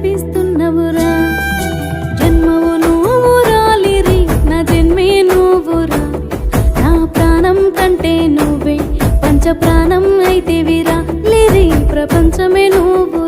కనిపిస్తున్నవురా జన్మవు నువ్వురా లిరి నా జన్మే నువ్వురా నా ప్రాణం కంటే నువ్వే పంచ ప్రాణం అయితే విరా లిరి ప్రపంచమే నువ్వు